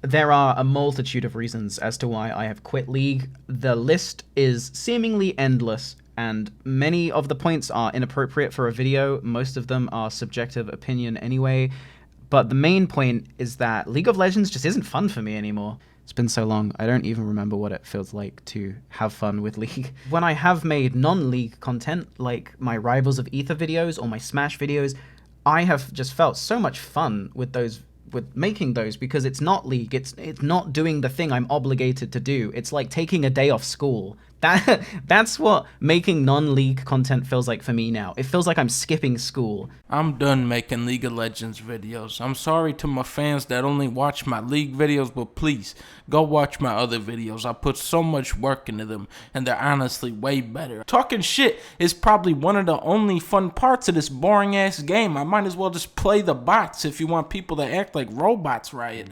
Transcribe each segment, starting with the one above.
There are a multitude of reasons as to why I have quit League. The list is seemingly endless, and many of the points are inappropriate for a video. Most of them are subjective opinion anyway. But the main point is that League of Legends just isn't fun for me anymore. It's been so long, I don't even remember what it feels like to have fun with League. When I have made non-League content, like my Rivals of Ether videos or my Smash videos, I have just felt so much fun with making those, because it's not League, it's not doing the thing I'm obligated to do. It's like taking a day off school. That's what making non-League content feels like for me now. It feels like I'm skipping school. I'm done making League of Legends videos. I'm sorry to my fans that only watch my League videos, but please, go watch my other videos. I put so much work into them, and they're honestly way better. Talking shit is probably one of the only fun parts of this boring-ass game. I might as well just play the bots if you want people to act like robots, Riot.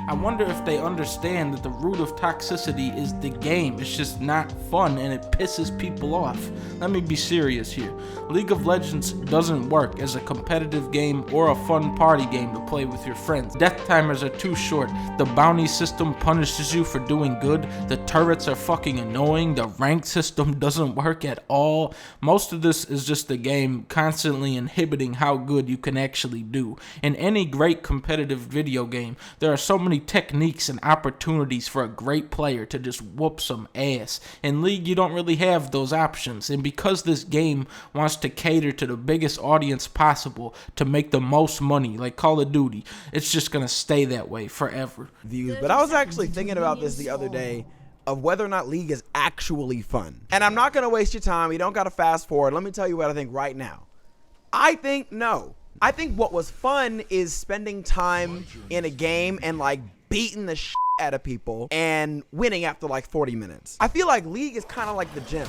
I wonder if they understand that the root of toxicity is the game. It's just not fun, and it pisses people off. Let me be serious here. League of Legends doesn't work as a competitive game or a fun party game to play with your friends. Death timers are too short. The bounty system punishes you for doing good. The turrets are fucking annoying. The rank system doesn't work at all. Most of this is just the game constantly inhibiting how good you can actually do. In any great competitive video game, there are so many techniques and opportunities for a great player to just whoop some ass. In League, you don't really have those options, and because this game wants to cater to the biggest audience possible to make the most money, like Call of Duty, it's just gonna stay that way forever. But I was actually thinking about this the other day, of whether or not League is actually fun. And I'm not gonna waste your time, you don't gotta fast forward. Let me tell you what I think right now. I think no. I think what was fun is spending time in a game and like beating the shit out of people and winning after like 40 minutes. I feel like League is kind of like the gym,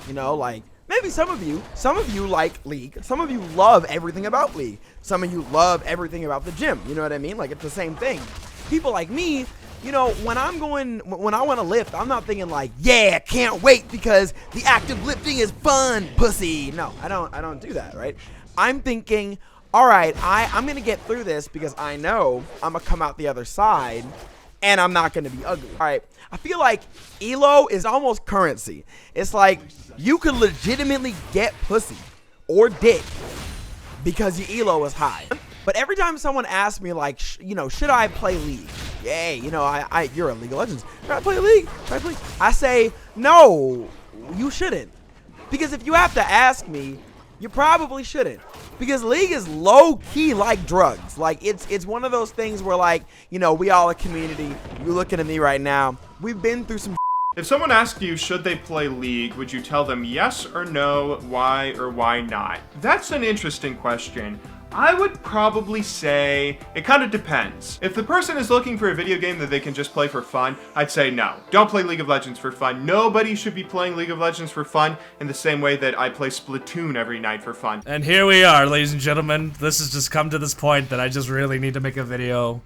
you know, like maybe some of you like League, some of you love everything about League, some of you love everything about the gym, you know what I mean? Like it's the same thing. People like me, you know, when I want to lift, I'm not thinking like, yeah, can't wait because the act of lifting is fun, pussy. No, I don't do that, right? I'm thinking, all right, I'm gonna get through this because I know I'm gonna come out the other side and I'm not gonna be ugly. All right, I feel like elo is almost currency. It's like you could legitimately get pussy or dick because your elo is high. But every time someone asks me like, you know, should I play League? Yay, you know, you're a League of Legends. Should I play League? Should I play? I say no, you shouldn't. Because if you have to ask me, you probably shouldn't. Because League is low-key like drugs. Like, it's one of those things where, like, you know, we all a community. You're looking at me right now. We've been through some. If someone asked you, should they play League, would you tell them yes or no, why or why not? That's an interesting question. I would probably say it kind of depends. If the person is looking for a video game that they can just play for fun, I'd say no. Don't play League of Legends for fun. Nobody should be playing League of Legends for fun in the same way that I play Splatoon every night for fun. And here we are, ladies and gentlemen. This has just come to this point that I just really need to make a video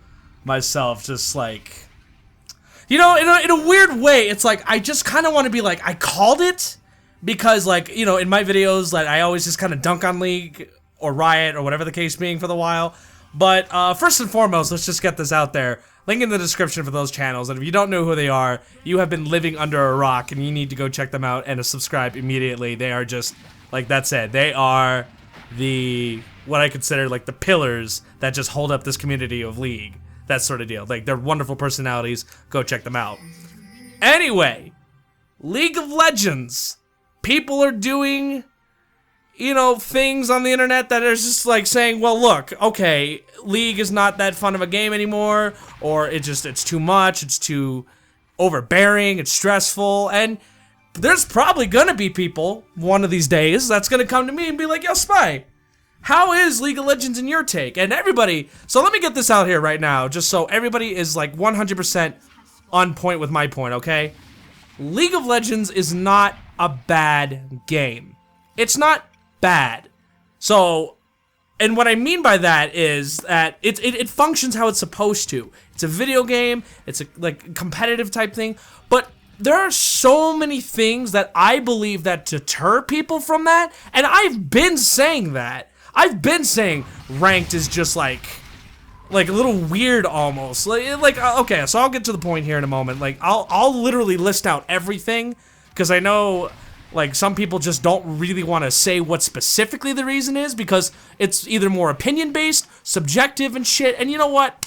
myself. Just like, you know, in a weird way, it's like I just kind of want to be like, I called it, because like, you know, in my videos, like I always just kind of dunk on League or Riot or whatever the case being for the while. But first and foremost, let's just get this out there. Link in the description for those channels, and if you don't know who they are, you have been living under a rock, and you need to go check them out and subscribe immediately. They are just, like that said, they are what I consider like the pillars that just hold up this community of League. That sort of deal. Like, they're wonderful personalities. Go check them out. Anyway, League of Legends. People are doing, you know, things on the internet that are just like saying, well, look, okay, League is not that fun of a game anymore, or it's too much, it's too overbearing, it's stressful, and there's probably gonna be people one of these days that's gonna come to me and be like, yo, Spy, how is League of Legends in your take? And everybody, so let me get this out here right now, just so everybody is like 100% on point with my point, okay? League of Legends is not a bad game. It's not bad. So, and what I mean by that is that it functions how it's supposed to. It's a video game, it's a like competitive type thing, but there are so many things that I believe that deter people from that, and I've been saying that. I've been saying ranked is just like, like a little weird almost. Like okay, so I'll get to the point here in a moment. Like I'll literally list out everything because I know like some people just don't really want to say what specifically the reason is because it's either more opinion based, subjective and shit. And you know what?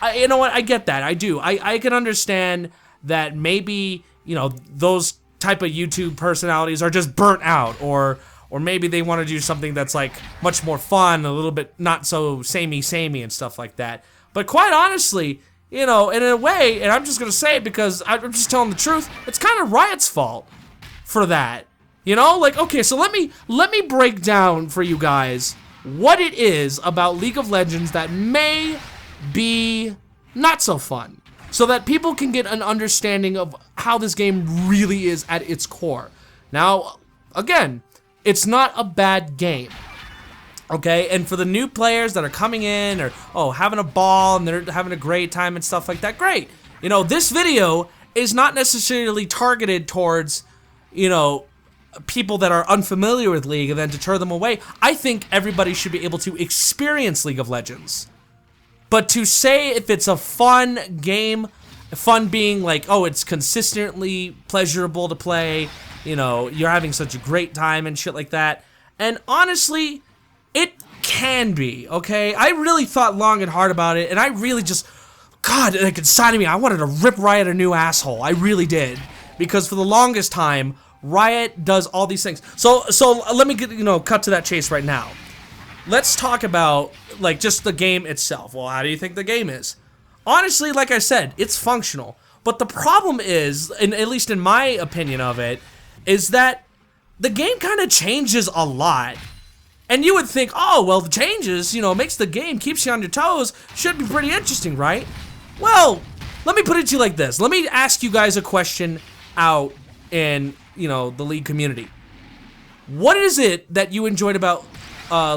I get that. I do. I can understand that maybe, you know, those type of YouTube personalities are just burnt out or maybe they want to do something that's like much more fun, a little bit not so samey and stuff like that. But quite honestly, you know, in a way, and I'm just gonna say it because I'm just telling the truth, it's kind of Riot's fault for that. You know, like, okay, so let me break down for you guys what it is about League of Legends that may be not so fun, so that people can get an understanding of how this game really is at its core. Now, again, it's not a bad game, okay? And for the new players that are coming in or, oh, having a ball and they're having a great time and stuff like that, great. You know, this video is not necessarily targeted towards, you know, people that are unfamiliar with League and then deter them away. I think everybody should be able to experience League of Legends. But to say if it's a fun game, fun being like, oh, it's consistently pleasurable to play, you know, you're having such a great time and shit like that. And honestly, it can be, okay? I really thought long and hard about it, and I really just, God, like inside of me, I wanted to rip Riot a new asshole. I really did. Because for the longest time, Riot does all these things. So let me get, you know, cut to that chase right now. Let's talk about, like, just the game itself. Well, how do you think the game is? Honestly, like I said, it's functional. But the problem is, and at least in my opinion of it, is that the game kind of changes a lot. And you would think, oh, well, the changes, you know, makes the game, keeps you on your toes, should be pretty interesting, right? Well, let me put it to you like this. Let me ask you guys a question out in, you know, the League community. What is it that you enjoyed about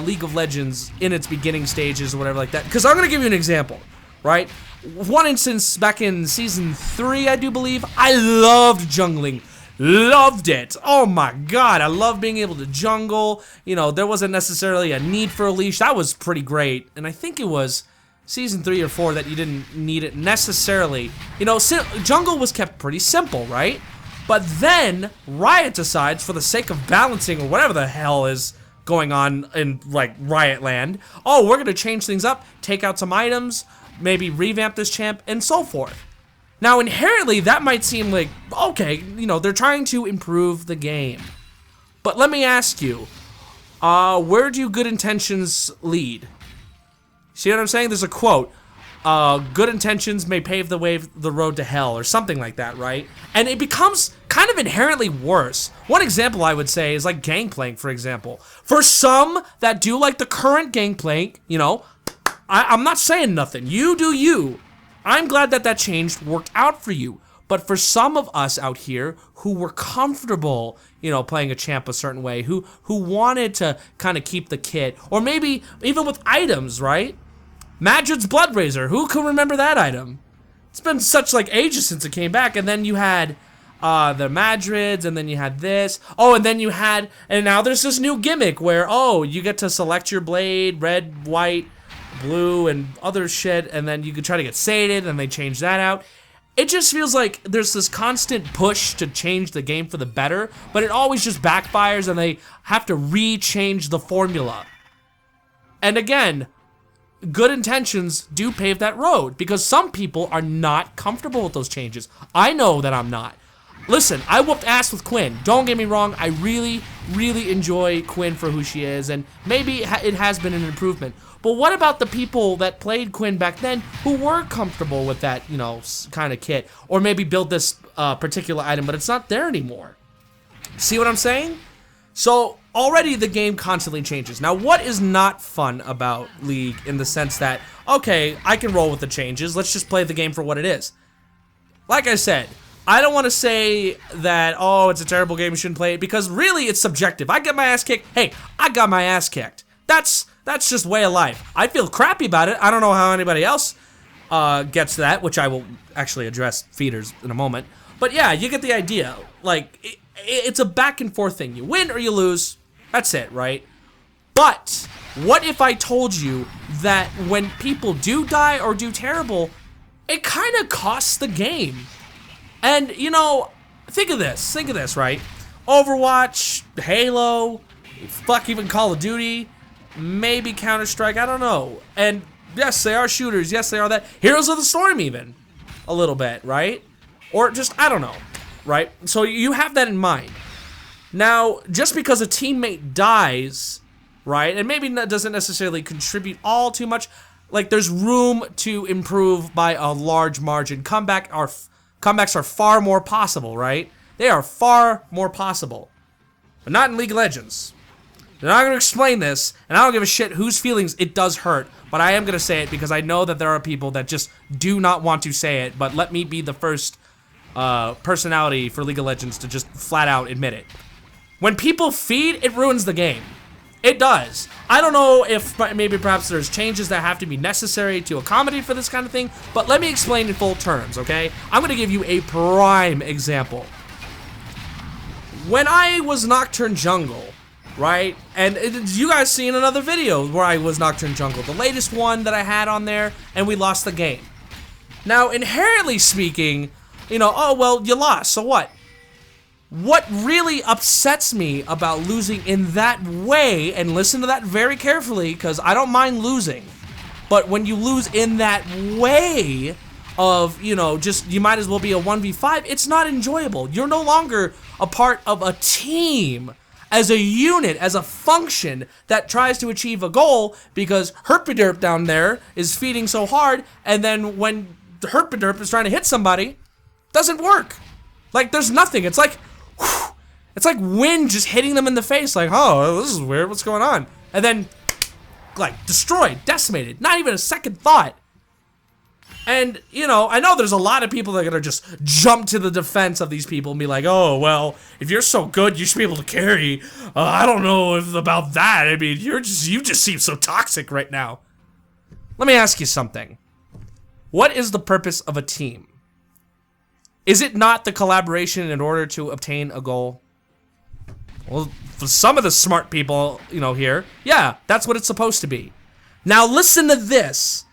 League of Legends in its beginning stages or whatever like that? Because I'm going to give you an example, right? One instance back in Season 3, I do believe, I loved jungling. Loved it. Oh my god, I love being able to jungle. You know, there wasn't necessarily a need for a leash. That was pretty great. And I think it was Season 3 or 4 that you didn't need it necessarily. You know, jungle was kept pretty simple, right? But then Riot decides, for the sake of balancing or whatever the hell is going on in, like, Riot land, oh, we're gonna change things up, take out some items, maybe revamp this champ, and so forth. Now, inherently, that might seem like, okay, you know, they're trying to improve the game. But let me ask you, where do good intentions lead? See what I'm saying? There's a quote, good intentions may pave the road to hell, or something like that, right? And it becomes kind of inherently worse. One example I would say is like Gangplank, for example. For some that do like the current Gangplank, you know, I'm not saying nothing. You do you. I'm glad that that change worked out for you. But for some of us out here who were comfortable, you know, playing a champ a certain way, who wanted to kind of keep the kit, or maybe even with items, right? Madrid's Bloodrazor, who can remember that item? It's been such like ages since it came back, and then you had the Madrids, and then you had this. Oh, and then you had, and now there's this new gimmick where, oh, you get to select your blade, red, white, blue, and other shit, and then you can try to get sated, and they change that out. It just feels like there's this constant push to change the game for the better, but it always just backfires, and they have to re-change the formula. And again, good intentions do pave that road, because some people are not comfortable with those changes. I know that I'm not. Listen, I whooped ass with Quinn. Don't get me wrong, I really, really enjoy Quinn for who she is, and maybe it has been an improvement. But what about the people that played Quinn back then who were comfortable with that, you know, kind of kit? Or maybe build this particular item, but it's not there anymore. See what I'm saying? So, already the game constantly changes. Now, what is not fun about League in the sense that, okay, I can roll with the changes, let's just play the game for what it is. Like I said, I don't want to say that, oh, it's a terrible game, you shouldn't play it, because really it's subjective. I get my ass kicked, hey, I got my ass kicked. That's just way of life. I feel crappy about it. I don't know how anybody else gets that, which I will actually address feeders in a moment. But yeah, you get the idea. Like, it's a back and forth thing. You win or you lose. That's it, right? But What if I told you that when people do die or do terrible, it kind of costs the game? And, you know, think of this, right? Overwatch, Halo, fuck, even Call of Duty, maybe Counter-Strike, I don't know. And yes, they are shooters, yes, they are that. Heroes of the Storm even, a little bit, right? Or just, I don't know, right? So you have that in mind. Now, just because a teammate dies, right, and maybe that doesn't necessarily contribute all too much, like there's room to improve by a large margin. Comebacks are far more possible, right? They are far more possible. But not in League of Legends. They're not going to explain this, and I don't give a shit whose feelings it does hurt, but I am going to say it because I know that there are people that just do not want to say it, but let me be the first personality for League of Legends to just flat out admit it. When people feed, it ruins the game. It does. I don't know if maybe perhaps there's changes that have to be necessary to accommodate for this kind of thing, but let me explain in full terms, okay? I'm going to give you a prime example. When I was Nocturne Jungle, right, and you guys seen another video where I was Nocturne Jungle, the latest one that I had on there, and we lost the game. Now, inherently speaking, you know, oh, well, you lost, so what? What really upsets me about losing in that way, and listen to that very carefully, because I don't mind losing, but when you lose in that way of, you know, just, you might as well be a 1v5, it's not enjoyable. You're no longer a part of a team, as a unit, as a function that tries to achieve a goal, because Herpiderp down there is feeding so hard, and then when the Herpiderp is trying to hit somebody, it doesn't work. Like, there's nothing. It's like, whew, it's like wind just hitting them in the face, like, oh, this is weird, what's going on? And then, like, destroyed, decimated, not even a second thought. And, you know, I know there's a lot of people that are gonna just jump to the defense of these people and be like, oh, well, if you're so good, you should be able to carry. I don't know about that. I mean, you just seem so toxic right now. Let me ask you something. What is the purpose of a team? Is it not the collaboration in order to obtain a goal? Well, for some of the smart people, you know, here, yeah, that's what it's supposed to be. Now listen to this.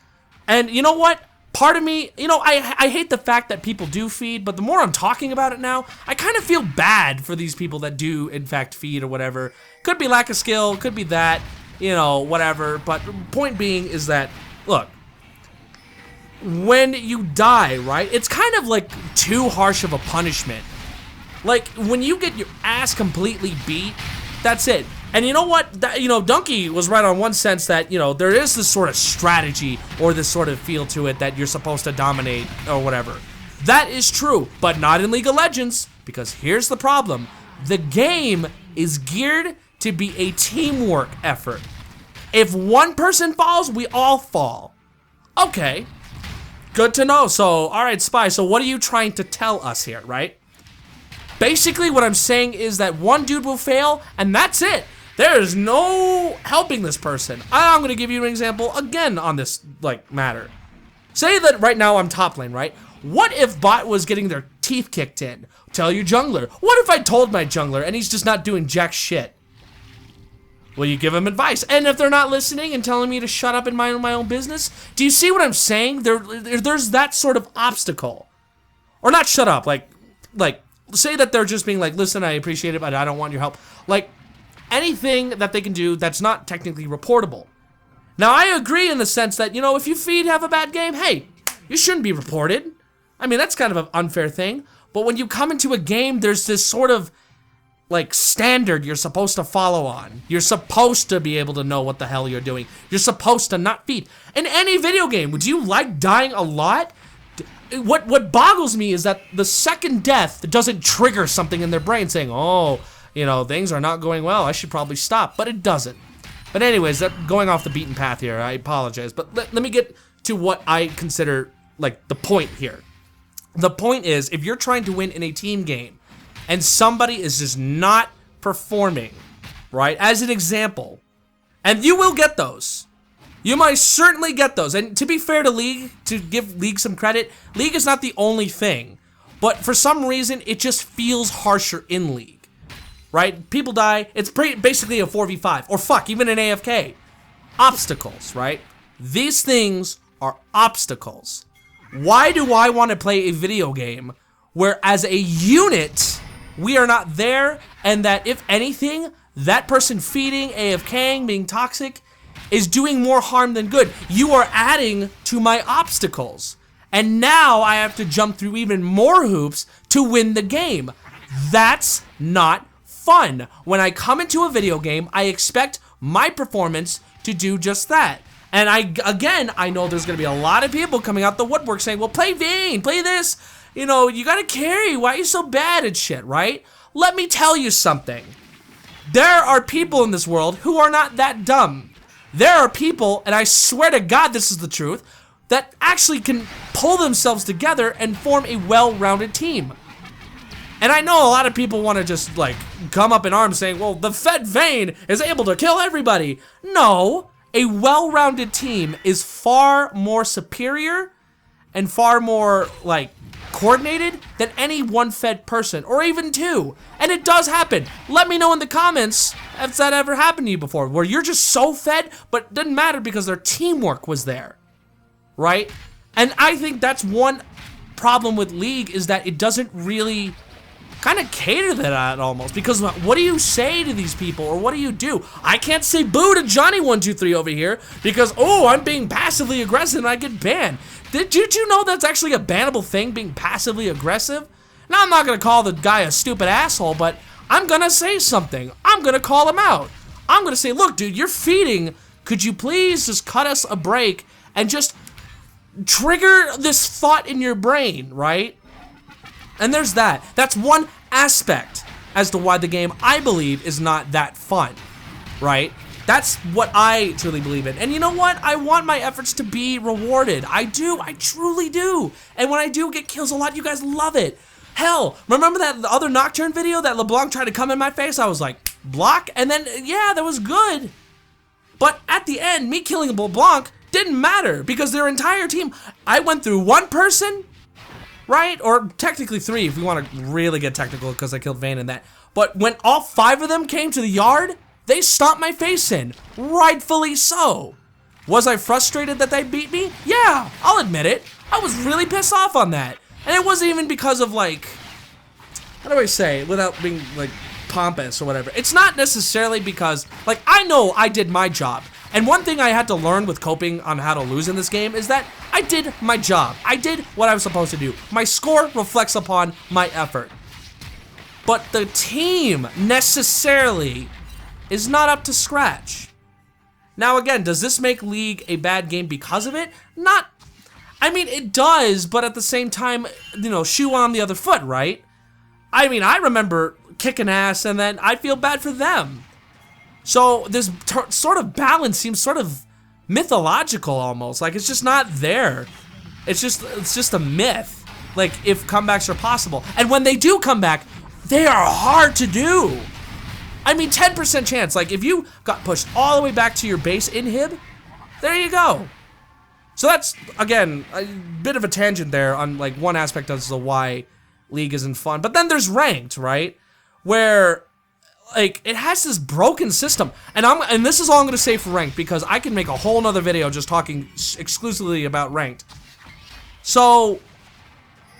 And you know what? Part of me, you know, I hate the fact that people do feed, but the more I'm talking about it now, I kind of feel bad for these people that do, in fact, feed or whatever. Could be lack of skill, could be that, you know, whatever. But point being is that, look, when you die, right, it's kind of like too harsh of a punishment. Like, when you get your ass completely beat, that's it. And you know what? You know, Donkey was right on one sense that, you know, there is this sort of strategy or this sort of feel to it that you're supposed to dominate or whatever. That is true, but not in League of Legends, because here's the problem. The game is geared to be a teamwork effort. If one person falls, we all fall. Okay. Good to know. So, alright, Spy, so what are you trying to tell us here, right? Basically, what I'm saying is that one dude will fail, and that's it. There is no helping this person. I'm going to give you an example again on this, like, matter. Say that right now I'm top lane, right? What if bot was getting their teeth kicked in? Tell your jungler. What if I told my jungler and he's just not doing jack shit? Will you give him advice? And if they're not listening and telling me to shut up and mind my own business, do you see what I'm saying? There's that sort of obstacle. Or not shut up, like, say that they're just being like, listen, I appreciate it, but I don't want your help. Like, anything that they can do that's not technically reportable. Now, I agree in the sense that, you know, if you feed have a bad game, hey, you shouldn't be reported. I mean, that's kind of an unfair thing. But when you come into a game, there's this sort of, like, standard you're supposed to follow on. You're supposed to be able to know what the hell you're doing. You're supposed to not feed. In any video game, would you like dying a lot? What boggles me is that the second death doesn't trigger something in their brain saying, oh, you know, things are not going well, I should probably stop, but it doesn't. But anyways, going off the beaten path here, I apologize, but let me get to what I consider, like, the point here. The point is, if you're trying to win in a team game, and somebody is just not performing, right, as an example, and you will get those. You might certainly get those. And to be fair to League, to give League some credit, League is not the only thing. But for some reason, it just feels harsher in League. Right? People die. It's basically a 4v5. Or fuck, even an AFK. obstacles, right? These things are obstacles. Why do I want to play a video game where as a unit, we are not there, and that if anything, that person feeding, AFKing, being toxic, is doing more harm than good? You are adding to my obstacles. And now I have to jump through even more hoops to win the game. That's not fun. When I come into a video game, I expect my performance to do just that. And I know there's gonna be a lot of people coming out the woodwork saying, well, play Vayne, play this. You know, you gotta carry. Why are you so bad at shit, right? Let me tell you something. There are people in this world who are not that dumb. There are people, and I swear to God this is the truth, that actually can pull themselves together and form a well-rounded team. And I know a lot of people want to just, like, come up in arms saying, well, the Fed Vayne is able to kill everybody. No, a well-rounded team is far more superior and far more, like, coordinated than any one fed person, or even two. And it does happen. Let me know in the comments if that ever happened to you before, where you're just so fed, but it didn't matter because their teamwork was there, right? And I think that's one problem with League, is that it doesn't really kind of cater to that almost, because what do you say to these people, or what do you do? I can't say boo to Johnny123 over here because, oh, I'm being passively aggressive and I get banned. Did you know that's actually a bannable thing, being passively aggressive? Now, I'm not gonna call the guy a stupid asshole, but I'm gonna say something. I'm gonna call him out. I'm gonna say, look, dude, you're feeding. Could you please just cut us a break and just trigger this thought in your brain, right? And there's that. That's one aspect as to why the game, I believe, is not that fun, right? That's what I truly believe in. And you know what? I want my efforts to be rewarded. I do. I truly do. And when I do get kills a lot, you guys love it. Hell, remember that other Nocturne video that LeBlanc tried to come in my face? I was like, block? And then, yeah, that was good. But at the end, me killing LeBlanc didn't matter because their entire team, I went through one person, right? Or technically three if we want to really get technical, because I killed Vayne in that. But when all 5 of them came to the yard, they stomped my face in, rightfully so. Was I frustrated that they beat me? Yeah, I'll admit it. I was really pissed off on that. And it wasn't even because of, like, how do I say, without being, like, pompous or whatever. It's not necessarily because, like, I know I did my job. And one thing I had to learn with coping on how to lose in this game is that I did my job. I did what I was supposed to do. My score reflects upon my effort. But the team necessarily is not up to scratch. Now again, does this make League a bad game because of it? Not, I mean, it does, but at the same time, you know, shoe on the other foot, right? I mean, I remember kicking ass and then I feel bad for them. So this sort of balance seems sort of mythological almost, like it's just not there. It's just a myth, like if comebacks are possible. And when they do come back, they are hard to do. I mean, 10% chance, like if you got pushed all the way back to your base inhib, there you go. So that's, again, a bit of a tangent there on like one aspect as to why League isn't fun. But then there's ranked, right? Where like it has this broken system. And this is all I'm gonna say for ranked because I can make a whole nother video just talking exclusively about ranked. So,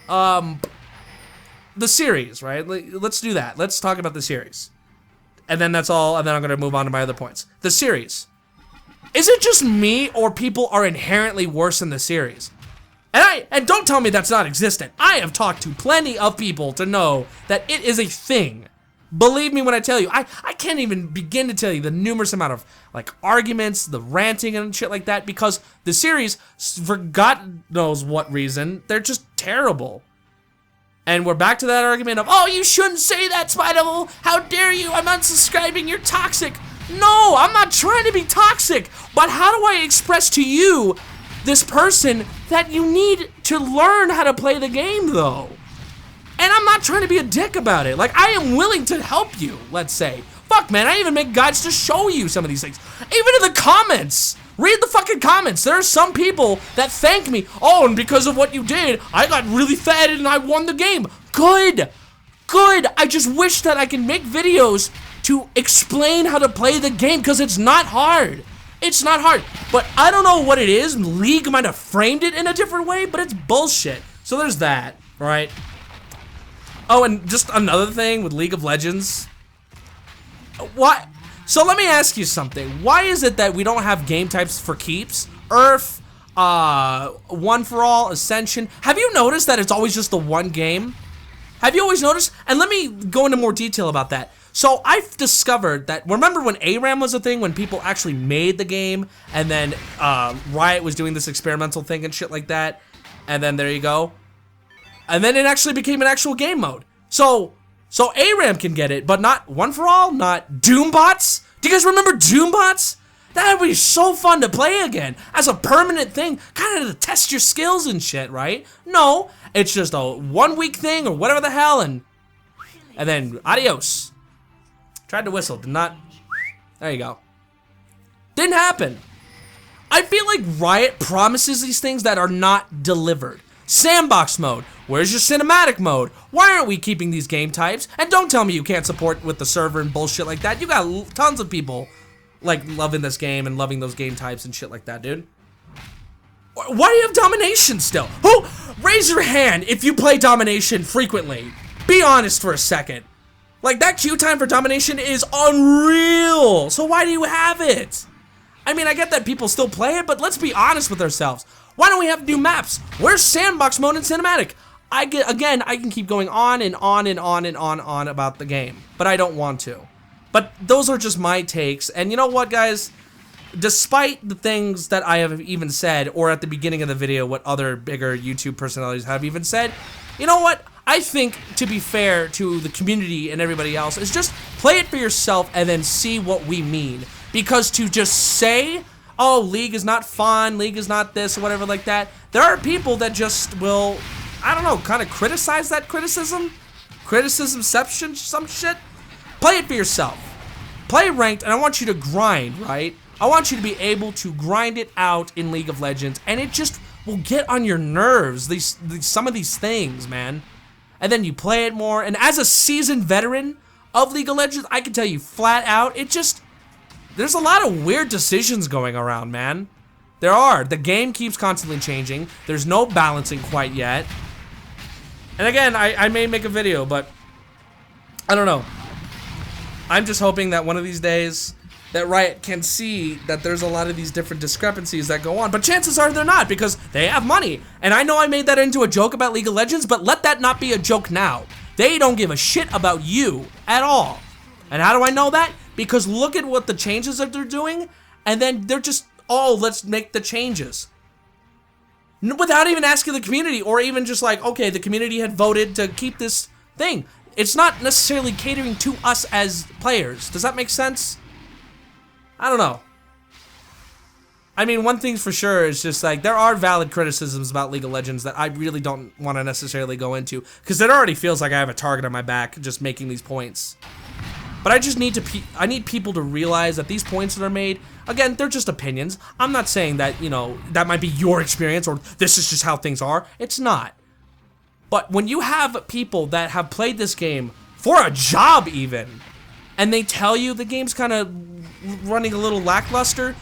the series, right? Let's do that. Let's talk about the series. And then that's all, and then I'm gonna move on to my other points. The series. Is it just me, or people are inherently worse in the series? And don't tell me that's not existent. I have talked to plenty of people to know that it is a thing. Believe me when I tell you, I can't even begin to tell you the numerous amount of like arguments, the ranting and shit like that, because the series, for God knows what reason, they're just terrible. And we're back to that argument of, oh, you shouldn't say that, Spidevil. How dare you? I'm unsubscribing. You're toxic. No, I'm not trying to be toxic. But how do I express to you, this person, that you need to learn how to play the game, though? And I'm not trying to be a dick about it. Like, I am willing to help you, let's say. Fuck, man, I even make guides to show you some of these things. Even in the comments. Read the fucking comments. There are some people that thank me. Oh, and because of what you did, I got really fed and I won the game. Good. Good. I just wish that I can make videos to explain how to play the game, because it's not hard. It's not hard, but I don't know what it is. League might have framed it in a different way, but it's bullshit. So there's that, right? Oh, and just another thing with League of Legends. Why? So let me ask you something. Why is it that we don't have game types for keeps? Earth, One for All, Ascension. Have you noticed that it's always just the one game? Have you always noticed? And let me go into more detail about that. So I've discovered that, remember when ARAM was a thing, when people actually made the game, and then Riot was doing this experimental thing and shit like that, and then there you go. And then it actually became an actual game mode. So ARAM can get it, but not One for All, not Doombots. Do you guys remember Doombots? That would be so fun to play again as a permanent thing, kind of to test your skills and shit, right? No, it's just a 1 week thing or whatever the hell, and then adios. Tried to whistle, did not. There you go. Didn't happen. I feel like Riot promises these things that are not delivered. Sandbox mode. Where's your cinematic mode? Why aren't we keeping these game types? And don't tell me you can't support with the server and bullshit like that. You got tons of people like loving this game and loving those game types and shit like that, dude. Why do you have domination still? Who? Raise your hand if you play domination frequently. Be honest for a second. Like, that queue time for domination is unreal. So why do you have it? I mean, I get that people still play it, but let's be honest with ourselves. Why don't we have new maps? Where's sandbox mode and cinematic? I can keep going on and on and on and on about the game, but I don't want to. But those are just my takes, and you know what, guys? Despite the things that I have even said, or at the beginning of the video, what other bigger YouTube personalities have even said, you know what? I think, to be fair to the community and everybody else, is just play it for yourself and then see what we mean. Because to just say, oh, League is not fun, League is not this, or whatever like that, there are people that just will, I don't know, kind of criticize that criticism? Criticismception, some shit? Play it for yourself. Play ranked, and I want you to grind, right? I want you to be able to grind it out in League of Legends, and it just will get on your nerves, some of these things, man. And then you play it more, and as a seasoned veteran of League of Legends, I can tell you flat out, there's a lot of weird decisions going around, man. There are. The game keeps constantly changing. There's no balancing quite yet. And again, I may make a video, but I don't know. I'm just hoping that one of these days that Riot can see that there's a lot of these different discrepancies that go on, but chances are they're not, because they have money. And I know I made that into a joke about League of Legends, but let that not be a joke now. They don't give a shit about you at all. And how do I know that? Because look at what the changes that they're doing, and then they're just, oh, let's make the changes. Without even asking the community, or even just like, okay, the community had voted to keep this thing. It's not necessarily catering to us as players. Does that make sense? I don't know. I mean, one thing's for sure is just like, there are valid criticisms about League of Legends that I really don't want to necessarily go into, because it already feels like I have a target on my back just making these points. But I just need I need people to realize that these points that are made, again, they're just opinions. I'm not saying that, you know, that might be your experience or this is just how things are. It's not. But when you have people that have played this game for a job even, and they tell you the game's kind of running a little lackluster,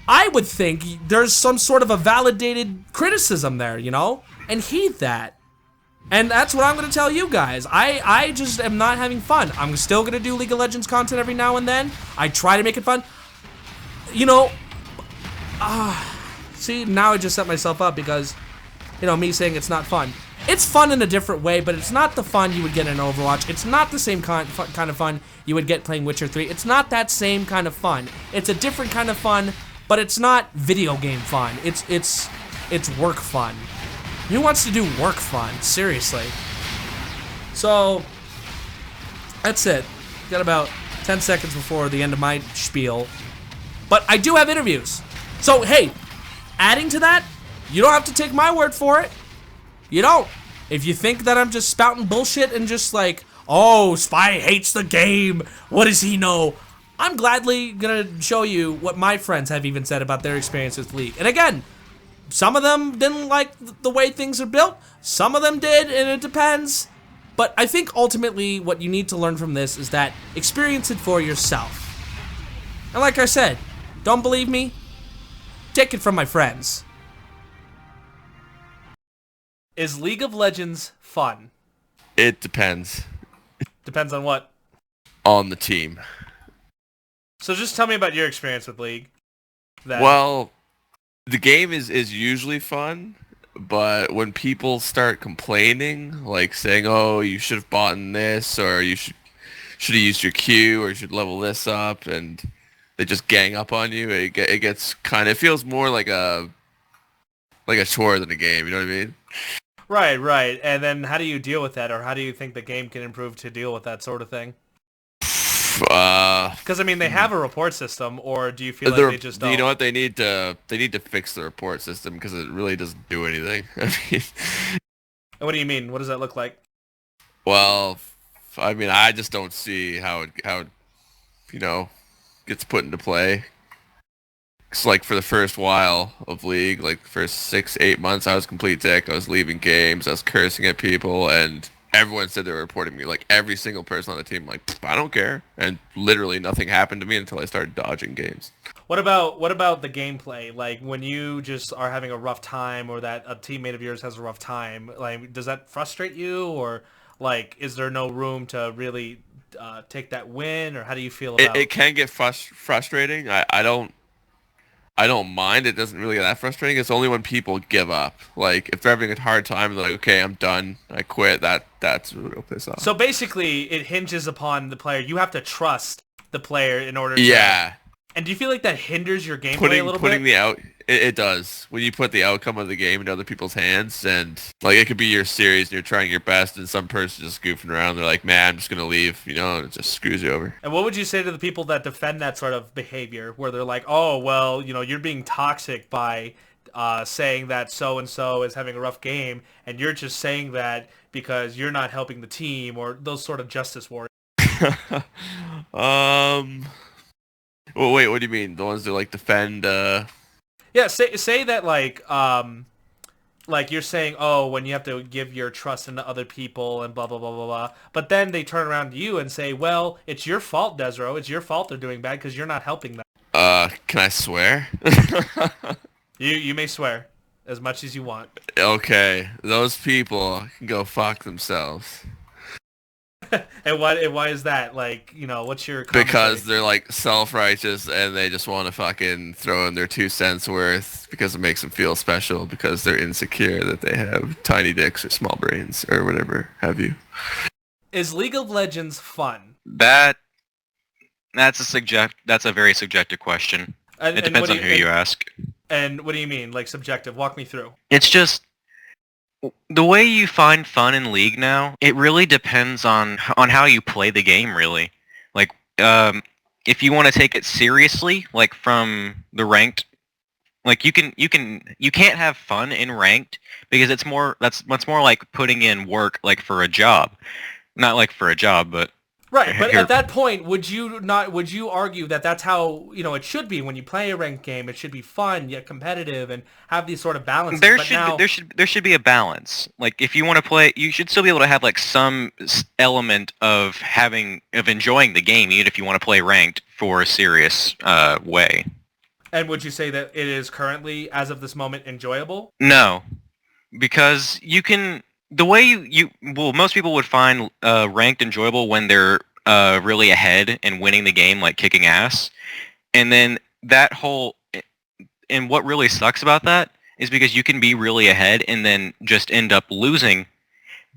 I would think there's some sort of a validated criticism there, you know? And heed that. And that's what I'm going to tell you guys. I just am not having fun. I'm still going to do League of Legends content every now and then. I try to make it fun. You know, see, now I just set myself up because, you know, me saying it's not fun. It's fun in a different way, but it's not the fun you would get in Overwatch. It's not the same kind of fun you would get playing Witcher 3. It's not that same kind of fun. It's a different kind of fun, but it's not video game fun. It's work fun. Who wants to do work fun? Seriously. So, that's it. Got about 10 seconds before the end of my spiel. But I do have interviews. So, hey, adding to that, you don't have to take my word for it. You don't. If you think that I'm just spouting bullshit and just like, oh, Spy hates the game, what does he know? I'm gladly gonna show you what my friends have even said about their experience with League. And again, some of them didn't like the way things are built. Some of them did, and it depends. But I think ultimately what you need to learn from this is that experience it for yourself. And like I said, don't believe me? take it from my friends. Is League of Legends fun? It depends Depends on what. on the team. So just tell me about your experience with League. Well, the game is usually fun, but when people start complaining, like saying, "Oh, you should have bought in this," or "You should have used your Q," or "You should level this up," and they just gang up on you, it gets it feels more like a chore than a game. You know what I mean? Right. And then how do you deal with that, or how do you think the game can improve to deal with that sort of thing? Because I mean, they have a report system, or do you feel like they just don't? You know what, they need to fix the report system because it really doesn't do anything. I mean, And what do you mean? What does that look like? well, I mean, I just don't see how it gets put into play. It's like for the first while of League, like the first 6-8 months, I was complete dick. I was leaving games, I was cursing at people, and everyone said they were reporting me. Like every single person on the team, like, I don't care. And literally nothing happened to me until I started dodging games. What about the gameplay? Like when you just are having a rough time, or that a teammate of yours has a rough time, like does that frustrate you, or like is there no room to really take that win, or how do you feel about it? It can get frustrating. I don't mind. It doesn't really get that frustrating. It's only when people give up. Like if they're having a hard time, they're like, okay, I'm done. I quit. That's what will piss off. So basically, it hinges upon the player. You have to trust the player in order to... Yeah. And do you feel like that hinders your gameplay a little putting bit? It does. When you put the outcome of the game into other people's hands, and like it could be your series and you're trying your best, and some person just goofing around, they're like, man, I'm just gonna leave, and it just screws you over. And what would you say to the people that defend that sort of behavior, where they're like, oh, well, you're being toxic by saying that so-and-so is having a rough game, and you're just saying that because you're not helping the team, or those sort of justice warriors? Well, wait, what do you mean? The ones that like defend? Yeah, say that like you're saying, oh, when you have to give your trust into other people and blah blah blah blah blah. But then they turn around to you and say, well, it's your fault, Desro. It's your fault they're doing bad because you're not helping them. Can I swear? You may swear as much as you want. Okay, those people can go fuck themselves. And why is that? Like, what's your commentary? Because they're like self-righteous and they just want to fucking throw in their 2 cents worth because it makes them feel special because they're insecure that they have tiny dicks or small brains or whatever have you. Is League of Legends fun? That's a very subjective question. It depends on who you ask. And what do you mean, like subjective? Walk me through. It's just the way you find fun in League now. It really depends on how you play the game. Really, like if you want to take it seriously, like from the ranked, like you can't have fun in ranked because it's more like putting in work, like for a job, not like for a job, but. Right, but at that point, would you argue that that's how, it should be when you play a ranked game? It should be fun yet competitive and have these sort of balances. There should be a balance. Like if you want to play, you should still be able to have like some element of enjoying the game, even if you want to play ranked for a serious way. And would you say that it is currently, as of this moment, enjoyable? No, because you can. The way most people would find ranked enjoyable when they're really ahead and winning the game, like kicking ass. And then and what really sucks about that is because you can be really ahead and then just end up losing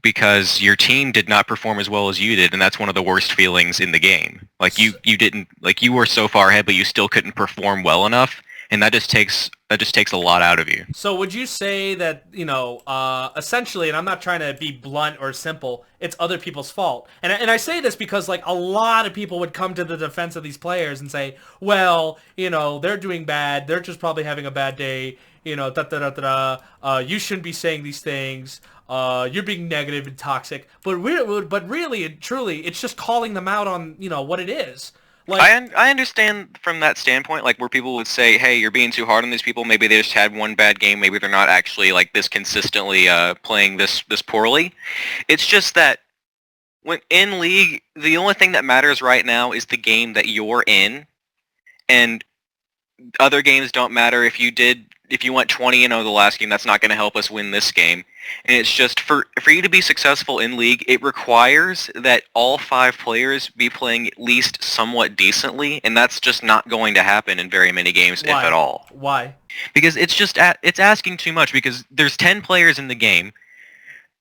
because your team did not perform as well as you did, and that's one of the worst feelings in the game. Like you didn't, like you were so far ahead, but you still couldn't perform well enough. And that just takes a lot out of you. So would you say that, essentially, and I'm not trying to be blunt or simple, it's other people's fault. And I say this because, like, a lot of people would come to the defense of these players and say, well, they're doing bad. They're just probably having a bad day. You shouldn't be saying these things. You're being negative and toxic. But really and truly, it's just calling them out on, what it is. Like, I understand from that standpoint, like where people would say, hey, you're being too hard on these people. Maybe they just had one bad game. Maybe they're not actually like this consistently playing this poorly. It's just that when in League, the only thing that matters right now is the game that you're in. And other games don't matter. If you went 20-0 the last game, that's not going to help us win this game. And it's just for you to be successful in League, it requires that all 5 players be playing at least somewhat decently, and that's just not going to happen in very many games, if at all. Why? Because it's just it's asking too much. Because there's 10 players in the game,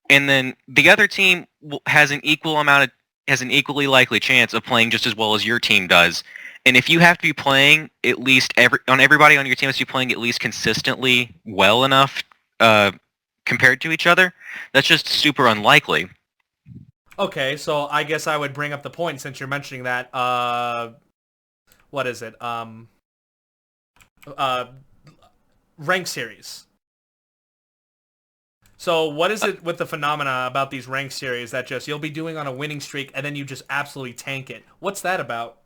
and then the other team has an equally likely chance of playing just as well as your team does. And if you have to be playing at least everybody on your team has to be playing at least consistently well enough compared to each other, that's just super unlikely. Okay, so I guess I would bring up the point since you're mentioning that. What is it? Rank series. So what is it with the phenomena about these rank series that just you'll be doing on a winning streak and then you just absolutely tank it? What's that about?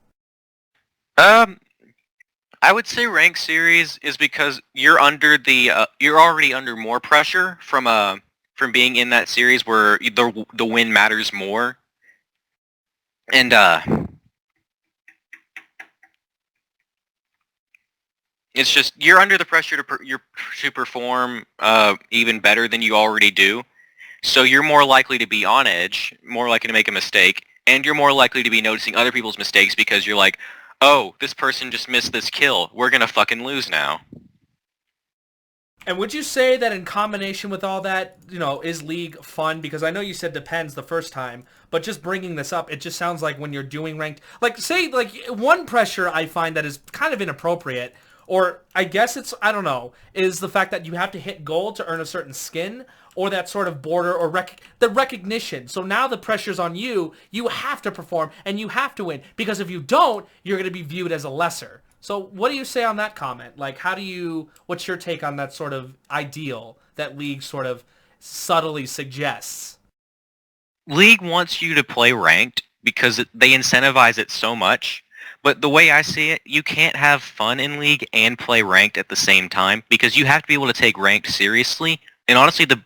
I would say rank series is because you're already under more pressure from being in that series where the win matters more, and it's just you're under the pressure to perform even better than you already do, so you're more likely to be on edge, more likely to make a mistake, and you're more likely to be noticing other people's mistakes because you're like, oh, this person just missed this kill. We're gonna fucking lose now. And would you say that in combination with all that, is League fun? Because I know you said depends the first time, but just bringing this up, it just sounds like when you're doing ranked, one pressure I find that is kind of inappropriate, or I guess I don't know, is the fact that you have to hit gold to earn a certain skin, or that sort of border, or the recognition. So now the pressure's on you. You have to perform, and you have to win. Because if you don't, you're going to be viewed as a lesser. So what do you say on that comment? Like, what's your take on that sort of ideal that League sort of subtly suggests? League wants you to play ranked because they incentivize it so much. But the way I see it, you can't have fun in League and play ranked at the same time because you have to be able to take ranked seriously. And honestly, the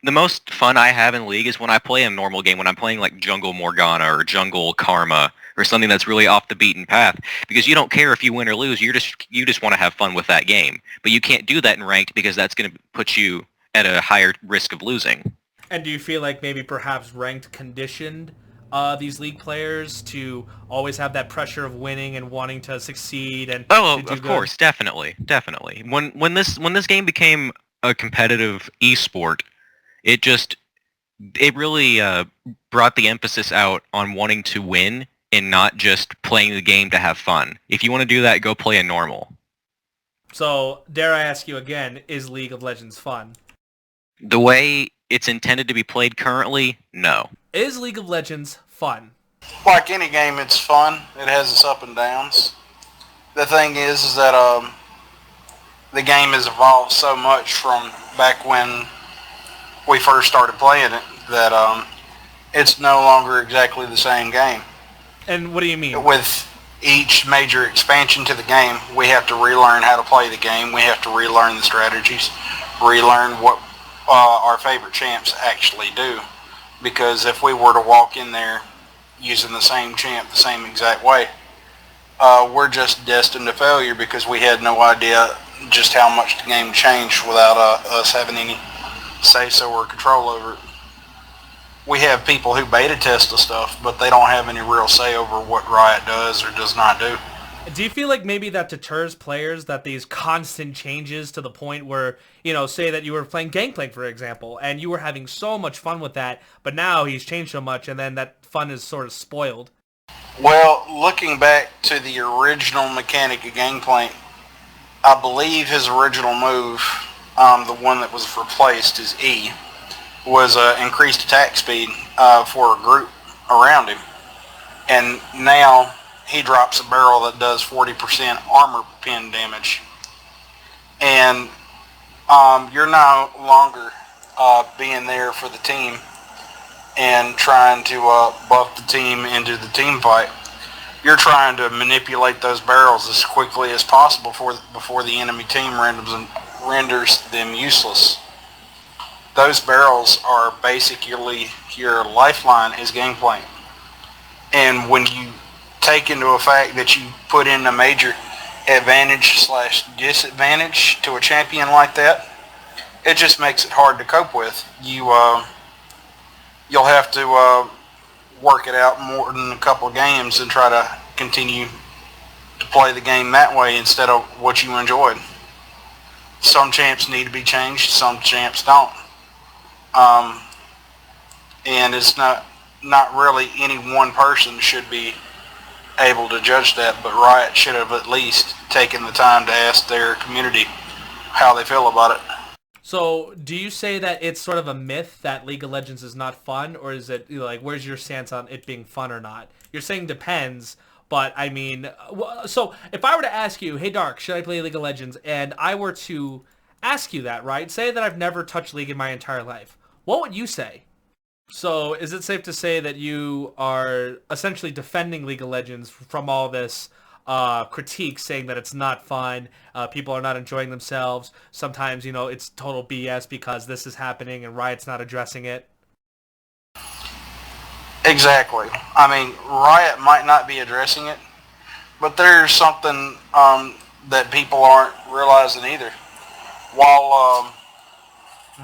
most fun I have in League is when I play a normal game, when I'm playing like Jungle Morgana or Jungle Karma or something that's really off the beaten path. Because you don't care if you win or lose, you just want to have fun with that game. But you can't do that in ranked because that's going to put you at a higher risk of losing. And do you feel like maybe perhaps ranked conditioned these League players to always have that pressure of winning and wanting to succeed and of course, definitely. When this game became a competitive esport, it really brought the emphasis out on wanting to win and not just playing the game to have fun. If you want to do that, go play a normal. So, dare I ask you again, is League of Legends fun? The way it's intended to be played currently, no. Is League of Legends fun? Like any game, it's fun. It has its up and downs. The thing is that the game has evolved so much from back when we first started playing it that it's no longer exactly the same game. And what do you mean? With each major expansion to the game, we have to relearn how to play the game. We have to relearn the strategies, relearn what our favorite champs actually do. Because if we were to walk in there using the same champ the same exact way, we're just destined to failure because we had no idea just how much the game changed without us having any say-so or control over it. We have people who beta test the stuff, but they don't have any real say over what Riot does or does not do. Do you feel like maybe that deters players, that these constant changes to the point where, say that you were playing Gangplank, for example, and you were having so much fun with that, but now he's changed so much and then that fun is sort of spoiled? Well, looking back to the original mechanic of Gangplank, I believe his original move, the one that was replaced, his E, was increased attack speed for a group around him. And now he drops a barrel that does 40% armor pin damage. And you're no longer being there for the team and trying to buff the team into the team fight. You're trying to manipulate those barrels as quickly as possible before the enemy team renders them useless. Those barrels are basically your lifeline as Gangplank. And when you take into effect that you put in a major advantage slash disadvantage to a champion like that, it just makes it hard to cope with. You'll have to work it out more than a couple of games and try to continue to play the game that way instead of what you enjoyed. Some champs need to be changed, some champs don't. And it's not really any one person should be able to judge that, but Riot should have at least taken the time to ask their community how they feel about it. So, do you say that it's sort of a myth that League of Legends is not fun, or is it, like, where's your stance on it being fun or not? You're saying depends, but, I mean, so, if I were to ask you, hey, Dark, should I play League of Legends, and I were to ask you that, right? Say that I've never touched League in my entire life. What would you say? So, is it safe to say that you are essentially defending League of Legends from all this critique, saying that it's not fun, people are not enjoying themselves, sometimes, you know, it's total BS because this is happening and Riot's not addressing it? Exactly. I mean, Riot might not be addressing it, but there's something that people aren't realizing either. While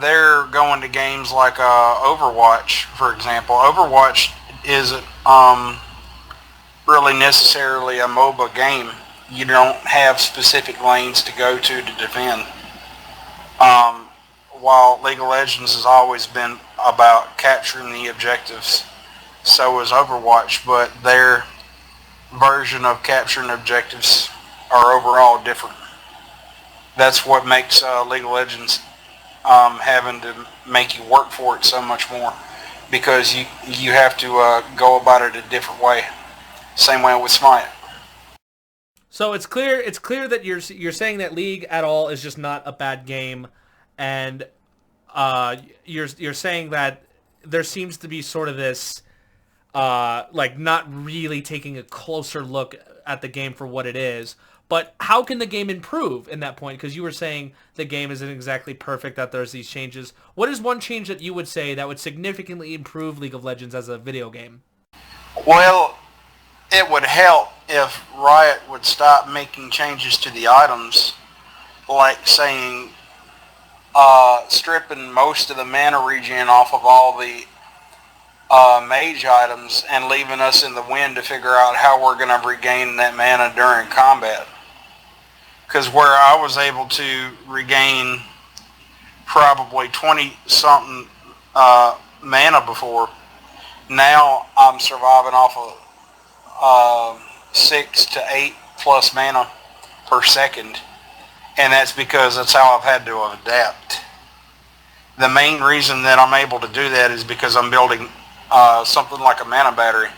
they're going to games like Overwatch, for example, Overwatch isn't really necessarily a MOBA game. You don't have specific lanes to go to defend. While League of Legends has always been about capturing the objectives, so is Overwatch, but their version of capturing objectives are overall different. That's what makes League of Legends having to make you work for it so much more, because you have to go about it a different way. Same way with Smite. So it's clear that you're saying that League at all is just not a bad game, and you're saying that there seems to be sort of this like not really taking a closer look at the game for what it is. But how can the game improve in that point? Because you were saying the game isn't exactly perfect, that there's these changes. What is one change that you would say that would significantly improve League of Legends as a video game? Well, it would help if Riot would stop making changes to the items, like saying stripping most of the mana regen off of all the mage items and leaving us in the wind to figure out how we're going to regain that mana during combat. Because where I was able to regain probably 20-something mana before, now I'm surviving off of 6 to 8 plus mana per second, and that's because that's how I've had to adapt. The main reason that I'm able to do that is because I'm building something like a mana battery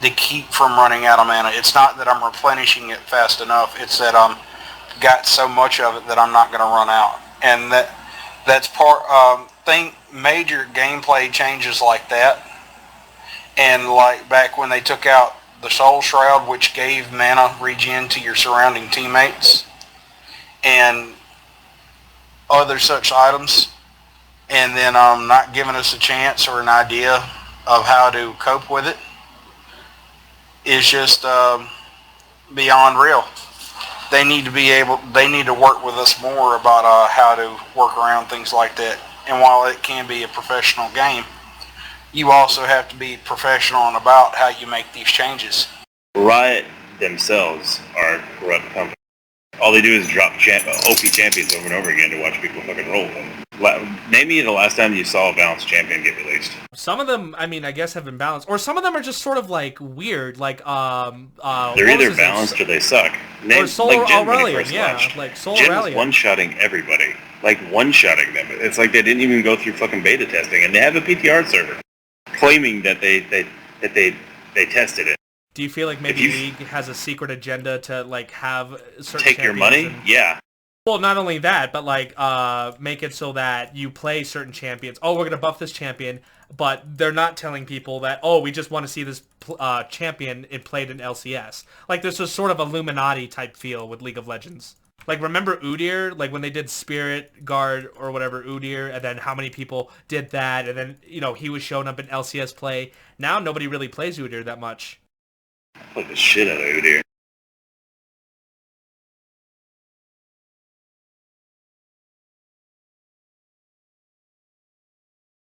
to keep from running out of mana. It's not that I'm replenishing it fast enough, it's that I'm got so much of it that I'm not going to run out. And that's part major gameplay changes like that, and like back when they took out the Soul Shroud, which gave mana regen to your surrounding teammates, and other such items, and then not giving us a chance or an idea of how to cope with it, is just beyond real. They need to work with us more about how to work around things like that. And while it can be a professional game, you also have to be professional about how you make these changes. Riot themselves are a corrupt company. All they do is drop OP champions over and over again to watch people fucking roll with them. Name me the last time you saw a balanced champion get released. Some of them, I mean, I guess have been balanced, or some of them are just sort of like weird, like they're either balanced or they suck. Or Solar Aurelion, yeah, like Solar Aurelion. Jin was one-shotting everybody, like one-shotting them. It's like they didn't even go through fucking beta testing, and they have a PTR server claiming that they tested it. Do you feel like maybe League has a secret agenda to like have certain take your money? Yeah. Well, not only that, but like make it so that you play certain champions. Oh, we're gonna buff this champion, but they're not telling people that. Oh, we just want to see this champion played in LCS. Like this was sort of Illuminati type feel with League of Legends. Like remember Udyr? Like when they did Spirit Guard or whatever Udyr, and then how many people did that, and then he was showing up in LCS play. Now nobody really plays Udyr that much. I played the shit out of Udyr.